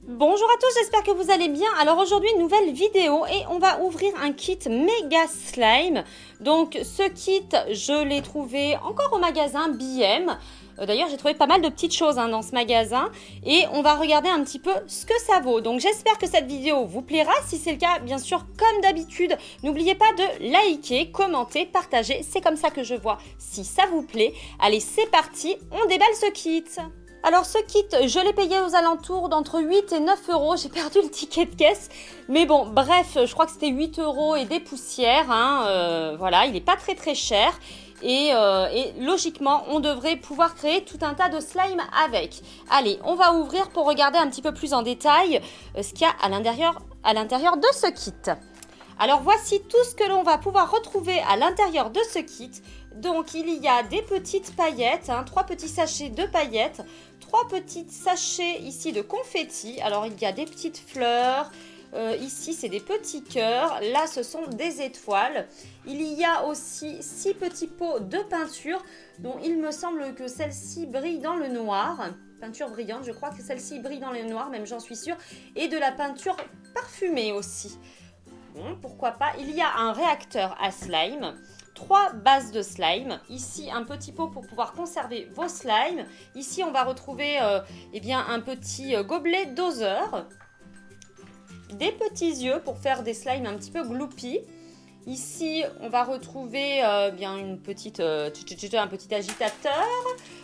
Bonjour à tous, j'espère que vous allez bien. Alors aujourd'hui, une nouvelle vidéo et on va ouvrir un kit méga slime. Donc ce kit, je l'ai trouvé encore au magasin BM. D'ailleurs, j'ai trouvé pas mal de petites choses dans ce magasin et on va regarder un petit peu ce que ça vaut. Donc j'espère que cette vidéo vous plaira. Si c'est le cas, bien sûr, comme d'habitude, n'oubliez pas de liker, commenter, partager. C'est comme ça que je vois si ça vous plaît. Allez, c'est parti, on déballe ce kit. Alors ce kit, je l'ai payé aux alentours d'entre 8 et 9 euros. J'ai perdu le ticket de caisse. Mais bon, bref, je crois que c'était 8 euros et des poussières. Voilà, il n'est pas très cher. Et logiquement, on devrait pouvoir créer tout un tas de slime avec. Allez, on va ouvrir pour regarder un petit peu plus en détail ce qu'il y a à l'intérieur de ce kit. Alors voici tout ce que l'on va pouvoir retrouver à l'intérieur de ce kit. Donc il y a des petites paillettes, 3 petits sachets de paillettes, 3 petits sachets ici de confetti. Alors il y a des petites fleurs, ici c'est des petits cœurs, là ce sont des étoiles. Il y a aussi 6 petits pots de peinture dont il me semble que celle-ci brille dans le noir. Peinture brillante, je crois que celle-ci brille dans le noir, même j'en suis sûre. Et de la peinture parfumée aussi. Bon, pourquoi pas. Il y a un réacteur à slime, 3 bases de slime, ici un petit pot pour pouvoir conserver vos slimes, ici on va retrouver un petit gobelet doseur, des petits yeux pour faire des slimes un petit peu gloopy. Ici, on va retrouver un petit agitateur,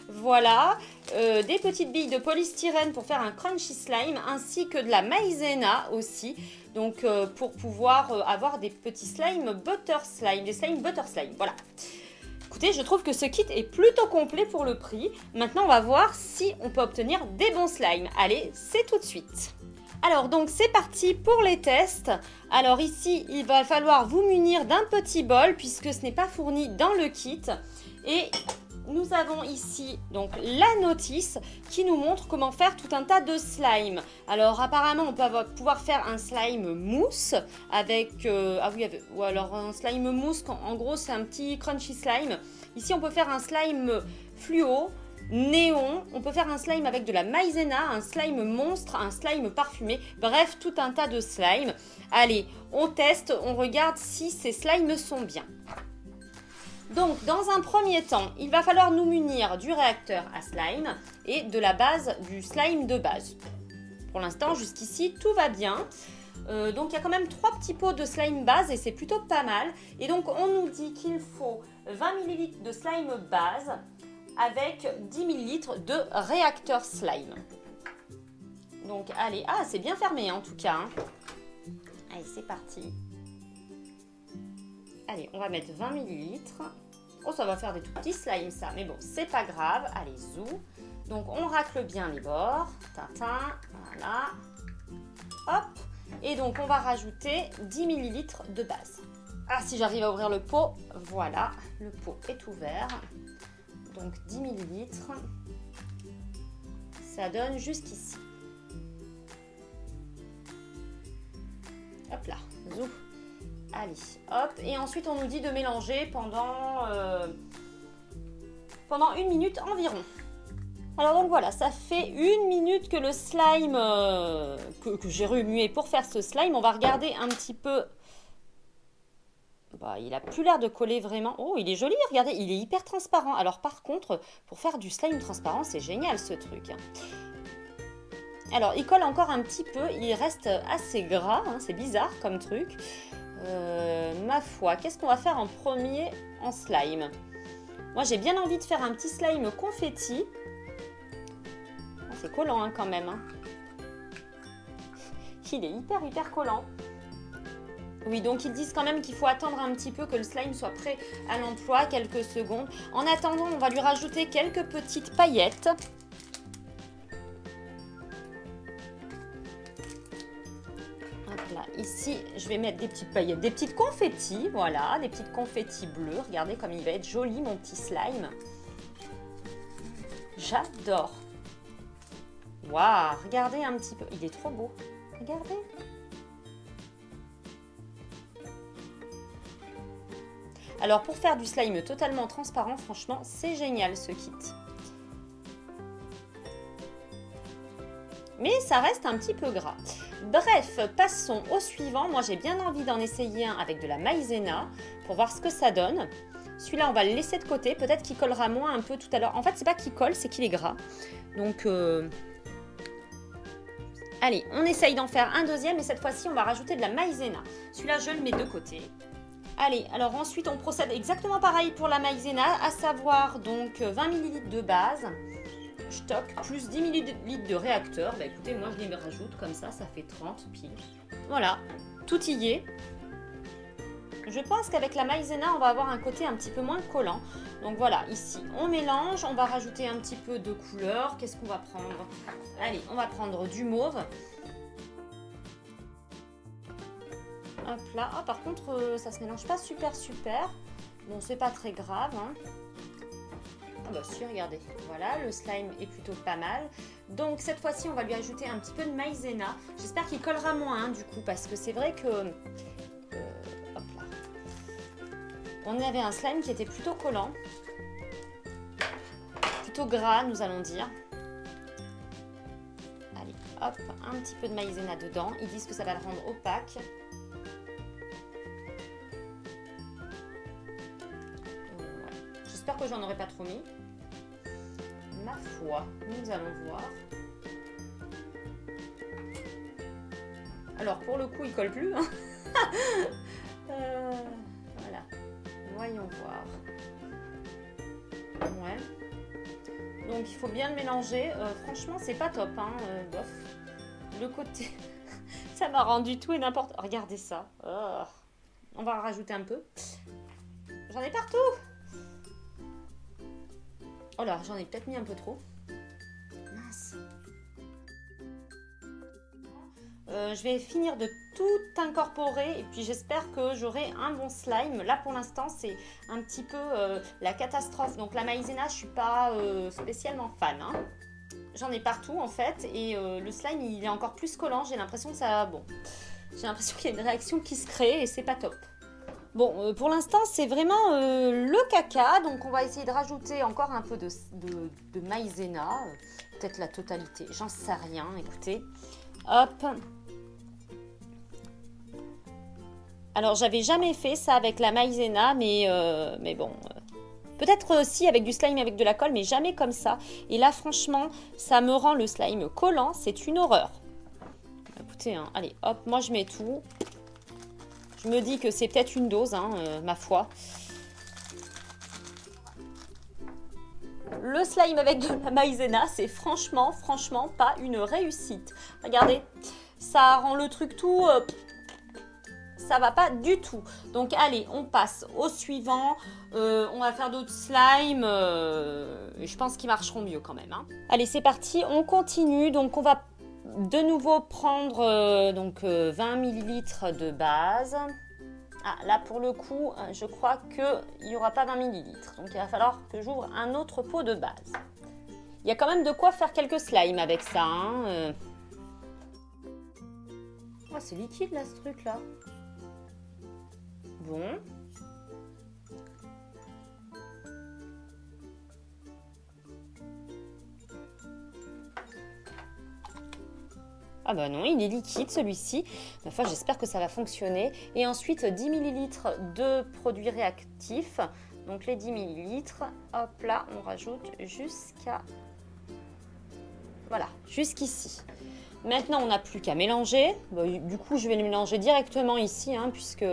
voilà, des petites billes de polystyrène pour faire un crunchy slime, ainsi que de la maïzena aussi, donc pour pouvoir avoir des petits slimes butter slime, des slimes butter slime, voilà. Écoutez, je trouve que ce kit est plutôt complet pour le prix. Maintenant, on va voir si on peut obtenir des bons slimes. Allez, c'est tout de suite. Alors donc c'est parti pour les tests. Alors ici il va falloir vous munir d'un petit bol puisque ce n'est pas fourni dans le kit. Et nous avons ici donc la notice qui nous montre comment faire tout un tas de slime. Alors apparemment on peut pouvoir faire un slime mousse avec ou alors un slime mousse en gros c'est un petit crunchy slime. Ici on peut faire un slime fluo. Néon, on peut faire un slime avec de la maïzena, un slime monstre, un slime parfumé, bref, tout un tas de slimes. Allez, on teste, on regarde si ces slimes sont bien. Donc, dans un premier temps, il va falloir nous munir du réacteur à slime et de la base du slime de base. Pour l'instant, jusqu'ici, tout va bien. Donc, il y a quand même 3 petits pots de slime base et c'est plutôt pas mal. Et donc, on nous dit qu'il faut 20 ml de slime base avec 10 ml de réacteur slime. Donc allez, c'est bien fermé en tout cas. Allez, c'est parti. Allez, on va mettre 20 ml. Oh, ça va faire des tout petits slimes ça, mais bon, c'est pas grave. Allez, zou. Donc on racle bien les bords. Tintin, voilà. Hop. Et donc on va rajouter 10 ml de base. Si j'arrive à ouvrir le pot, voilà, le pot est ouvert. Donc 10 ml, ça donne jusqu'ici. Hop là, zou. Allez, hop. Et ensuite, on nous dit de mélanger pendant 1 minute environ. Alors donc voilà, ça fait 1 minute que le slime, que j'ai remué pour faire ce slime. On va regarder un petit peu. Il a plus l'air de coller vraiment. Oh, il est joli, regardez, il est hyper transparent. Alors par contre, pour faire du slime transparent, c'est génial ce truc. Alors, il colle encore un petit peu, il reste assez gras, c'est bizarre comme truc. Ma foi, qu'est-ce qu'on va faire en premier en slime? Moi, j'ai bien envie de faire un petit slime confetti. C'est collant quand même. Il est hyper collant. Oui, donc ils disent quand même qu'il faut attendre un petit peu que le slime soit prêt à l'emploi, quelques secondes. En attendant, on va lui rajouter quelques petites paillettes. Hop là, ici, je vais mettre des petites paillettes, des petites confettis, voilà, des petites confettis bleues. Regardez comme il va être joli, mon petit slime. J'adore. Waouh, regardez un petit peu, il est trop beau. Regardez. Alors pour faire du slime totalement transparent, franchement, c'est génial ce kit. mais ça reste un petit peu gras. Bref, passons au suivant. Moi, j'ai bien envie d'en essayer un avec de la maïzena pour voir ce que ça donne. Celui-là, on va le laisser de côté. Peut-être qu'il collera moins un peu tout à l'heure. En fait, c'est pas qu'il colle, c'est qu'il est gras. Donc, allez, on essaye d'en faire un deuxième et cette fois-ci, on va rajouter de la maïzena. Celui-là, je le mets de côté. Allez, alors ensuite, on procède exactement pareil pour la maïzena, à savoir donc 20 ml de base, stock, plus 10 ml de réacteur. Bah écoutez, moi, je les rajoute comme ça fait 30 pile. Voilà, tout y est. Je pense qu'avec la maïzena, on va avoir un côté un petit peu moins collant. Donc voilà, ici, on mélange, on va rajouter un petit peu de couleur. Qu'est-ce qu'on va prendre? Allez, on va prendre du mauve. Hop là. Ah, par contre, ça se mélange pas super. Bon, c'est pas très grave. Hein. Ah bah si, regardez. Voilà, le slime est plutôt pas mal. Donc cette fois-ci, on va lui ajouter un petit peu de maïzena. J'espère qu'il collera moins, hein, du coup, parce que c'est vrai que... hop là. On avait un slime qui était plutôt collant. Plutôt gras, nous allons dire. Allez, hop, un petit peu de maïzena dedans. Ils disent que ça va le rendre opaque. J'espère que j'en aurai pas trop mis. Ma foi, nous allons voir. Alors pour le coup, il colle plus. Hein. Voilà. Voyons voir. Ouais. Donc il faut bien le mélanger. Franchement, c'est pas top. Hein. Bof. Le côté, ça m'a rendu tout et n'importe. Regardez ça. Oh. On va en rajouter un peu. J'en ai partout. Oh là, j'en ai peut-être mis un peu trop. Mince. Je vais finir de tout incorporer et puis j'espère que j'aurai un bon slime. Là pour l'instant c'est un petit peu la catastrophe. Donc la maïzena je suis pas spécialement fan. Hein. J'en ai partout en fait et le slime il est encore plus collant. J'ai l'impression que ça... Bon, j'ai l'impression qu'il y a une réaction qui se crée et c'est pas top. Bon, pour l'instant, c'est vraiment le caca. Donc, on va essayer de rajouter encore un peu de maïzena. Peut-être la totalité. J'en sais rien, écoutez. Hop. Alors, j'avais jamais fait ça avec la maïzena, mais bon... Peut-être aussi avec du slime avec de la colle, mais jamais comme ça. Et là, franchement, ça me rend le slime collant. C'est une horreur. Écoutez, hein, allez, hop, moi, je mets tout. Je me dis que c'est peut-être une dose, hein, ma foi. Le slime avec de la maïzena, c'est franchement pas une réussite. Regardez, ça rend le truc tout... ça va pas du tout. Donc allez, on passe au suivant. On va faire d'autres slimes. Je pense qu'ils marcheront mieux quand même. Hein. Allez, c'est parti, on continue. Donc on va... de nouveau prendre 20 ml de base. Ah, là pour le coup, je crois qu'il n'y aura pas 20 ml. Donc il va falloir que j'ouvre un autre pot de base. Il y a quand même de quoi faire quelques slimes avec ça. Hein. Oh, c'est liquide là ce truc là. Bon. Ah bah non, il est liquide celui-ci. Ma foi, j'espère que ça va fonctionner. Et ensuite, 10 ml de produits réactifs. Donc les 10 ml, hop là, on rajoute jusqu'à... Voilà, jusqu'ici. Maintenant, on n'a plus qu'à mélanger. Bon, du coup, je vais le mélanger directement ici, hein, puisque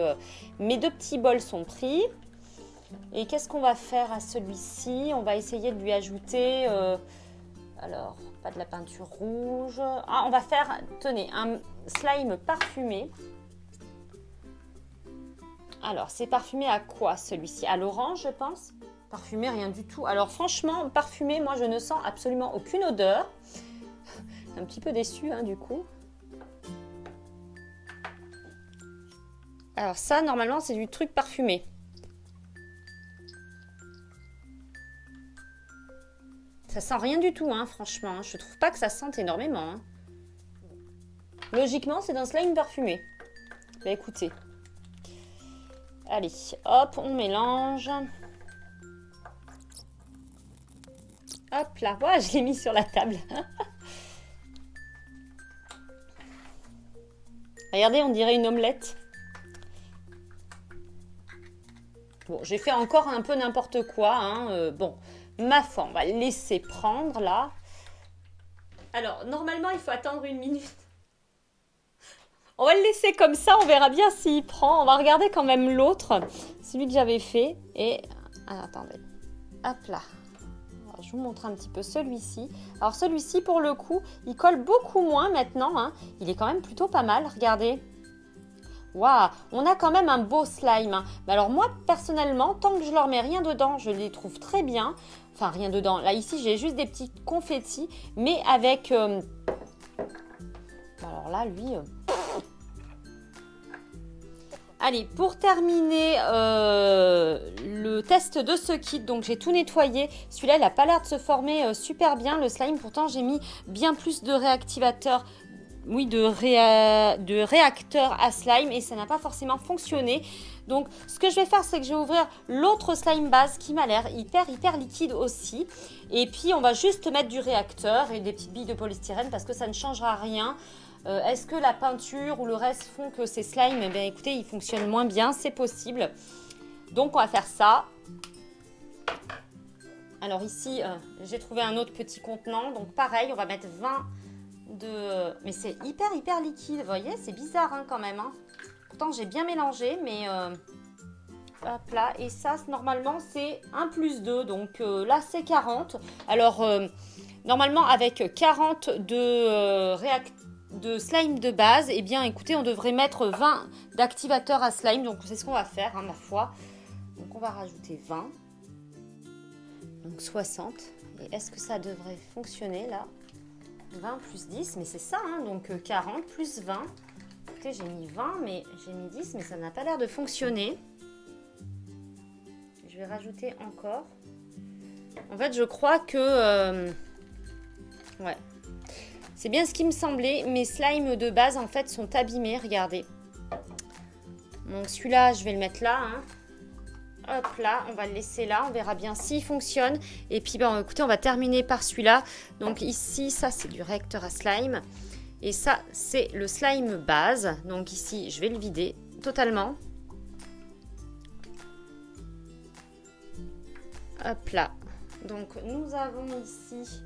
mes deux petits bols sont pris. Et qu'est-ce qu'on va faire à celui-ci? On va essayer de lui ajouter... alors, pas de la peinture rouge. Ah, on va faire, tenez, un slime parfumé. Alors, c'est parfumé à quoi celui-ci? À l'orange, je pense. Parfumé, rien du tout. Alors, franchement, parfumé, moi, je ne sens absolument aucune odeur. Un petit peu déçue, hein, du coup. Alors ça, normalement, c'est du truc parfumé. Ça sent rien du tout, hein, franchement. Je trouve pas que ça sente énormément. Hein. Logiquement, c'est d'un slime parfumé. Bah écoutez. Allez, hop, on mélange. Hop là, voilà, je l'ai mis sur la table. Regardez, on dirait une omelette. Bon, j'ai fait encore un peu n'importe quoi. Hein. Bon, ma foi, on va le laisser prendre là. Alors, normalement, il faut attendre 1 minute. On va le laisser comme ça, on verra bien s'il prend. On va regarder quand même l'autre, celui que j'avais fait. Et, attendez, hop là. Alors, je vous montre un petit peu celui-ci. Alors celui-ci, pour le coup, il colle beaucoup moins maintenant. Hein. Il est quand même plutôt pas mal, regardez. Waouh, on a quand même un beau slime. Hein. Mais alors moi, personnellement, tant que je leur mets rien dedans, je les trouve très bien. Enfin, rien dedans. Là, ici, j'ai juste des petits confettis, mais avec... alors là, lui... Allez, pour terminer le test de ce kit, donc j'ai tout nettoyé. Celui-là, il n'a pas l'air de se former super bien, le slime. Pourtant, j'ai mis bien plus de réactivateurs, oui, de réacteurs à slime et ça n'a pas forcément fonctionné. Donc, ce que je vais faire, c'est que je vais ouvrir l'autre slime base qui m'a l'air hyper liquide aussi. Et puis, on va juste mettre du réacteur et des petites billes de polystyrène parce que ça ne changera rien. Est-ce que la peinture ou le reste font que ces slimes, eh bien, écoutez, ils fonctionnent moins bien, c'est possible. Donc, on va faire ça. Alors ici, j'ai trouvé un autre petit contenant. Donc, pareil, on va mettre 20 de... Mais c'est hyper liquide, vous voyez, c'est bizarre hein, quand même. Hein. Pourtant, j'ai bien mélangé, mais... Hop là, et ça, normalement, c'est 1+2. Donc là, c'est 40. Alors, normalement, avec 40 de slime de base, eh bien écoutez, on devrait mettre 20 d'activateurs à slime, donc c'est ce qu'on va faire, hein, ma foi. Donc on va rajouter 20, donc 60, et est-ce que ça devrait fonctionner là? 20 plus 10, mais c'est ça, hein, donc 40 plus 20. Écoutez, j'ai mis 20, mais j'ai mis 10, mais ça n'a pas l'air de fonctionner. Je vais rajouter encore. En fait, je crois que... ouais. C'est bien ce qui me semblait. Mes slimes de base, en fait, sont abîmés. Regardez. Donc, celui-là, je vais le mettre là. Hein. Hop là, on va le laisser là. On verra bien s'il fonctionne. Et puis, bon, écoutez, on va terminer par celui-là. Donc, ici, ça, c'est du réacteur à slime. Et ça, c'est le slime base. Donc, ici, je vais le vider totalement. Hop là. Donc, nous avons ici...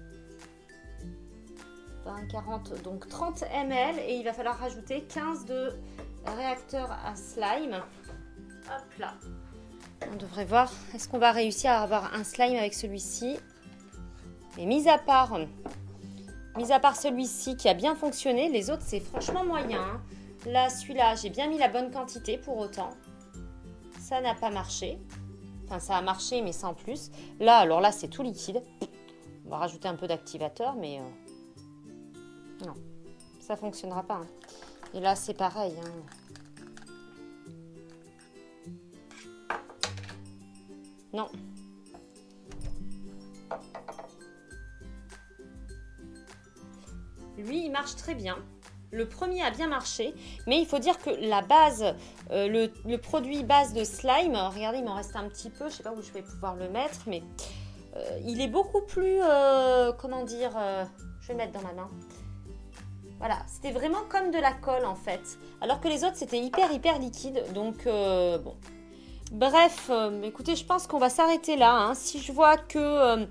40, donc 30 ml et il va falloir rajouter 15 de réacteur à slime. Hop là. On devrait voir, est-ce qu'on va réussir à avoir un slime avec celui-ci? Mais mis à part celui-ci qui a bien fonctionné, les autres c'est franchement moyen. Hein. Là, celui-là, j'ai bien mis la bonne quantité pour autant. Ça n'a pas marché. Enfin, ça a marché mais sans plus. Là, alors là, c'est tout liquide. On va rajouter un peu d'activateur, mais... non, ça fonctionnera pas. Hein. Et là, c'est pareil. Hein. Non. Lui, il marche très bien. Le premier a bien marché, mais il faut dire que la base, le produit base de slime, regardez, il m'en reste un petit peu, je ne sais pas où je vais pouvoir le mettre, mais il est beaucoup plus, comment dire, je vais le mettre dans ma main. Voilà, c'était vraiment comme de la colle en fait. Alors que les autres, c'était hyper liquide. Donc, bon. Bref, écoutez, je pense qu'on va s'arrêter là. Hein. Si je vois que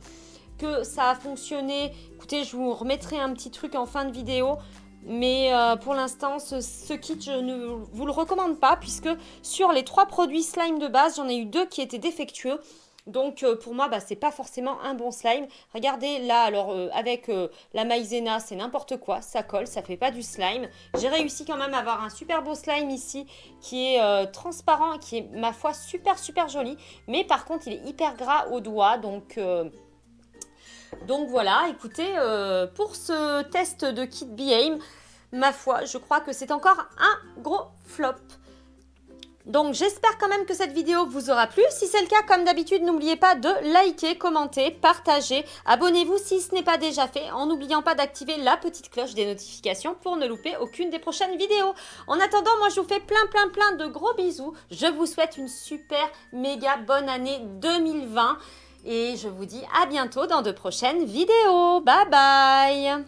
ça a fonctionné, écoutez, je vous remettrai un petit truc en fin de vidéo. Mais pour l'instant, ce kit, je ne vous le recommande pas. Puisque sur les 3 produits slime de base, j'en ai eu 2 qui étaient défectueux. Donc pour moi, c'est pas forcément un bon slime. Regardez là, alors avec la maïzena, c'est n'importe quoi. Ça colle, ça fait pas du slime. J'ai réussi quand même à avoir un super beau slime ici qui est transparent, qui est ma foi super joli. Mais par contre, il est hyper gras au doigt. Donc voilà, écoutez, pour ce test de kit B-Aim, ma foi, je crois que c'est encore un gros flop. Donc j'espère quand même que cette vidéo vous aura plu. Si c'est le cas, comme d'habitude, n'oubliez pas de liker, commenter, partager. Abonnez-vous si ce n'est pas déjà fait, en n'oubliant pas d'activer la petite cloche des notifications pour ne louper aucune des prochaines vidéos. En attendant, moi je vous fais plein de gros bisous. Je vous souhaite une super méga bonne année 2020. Et je vous dis à bientôt dans de prochaines vidéos. Bye bye!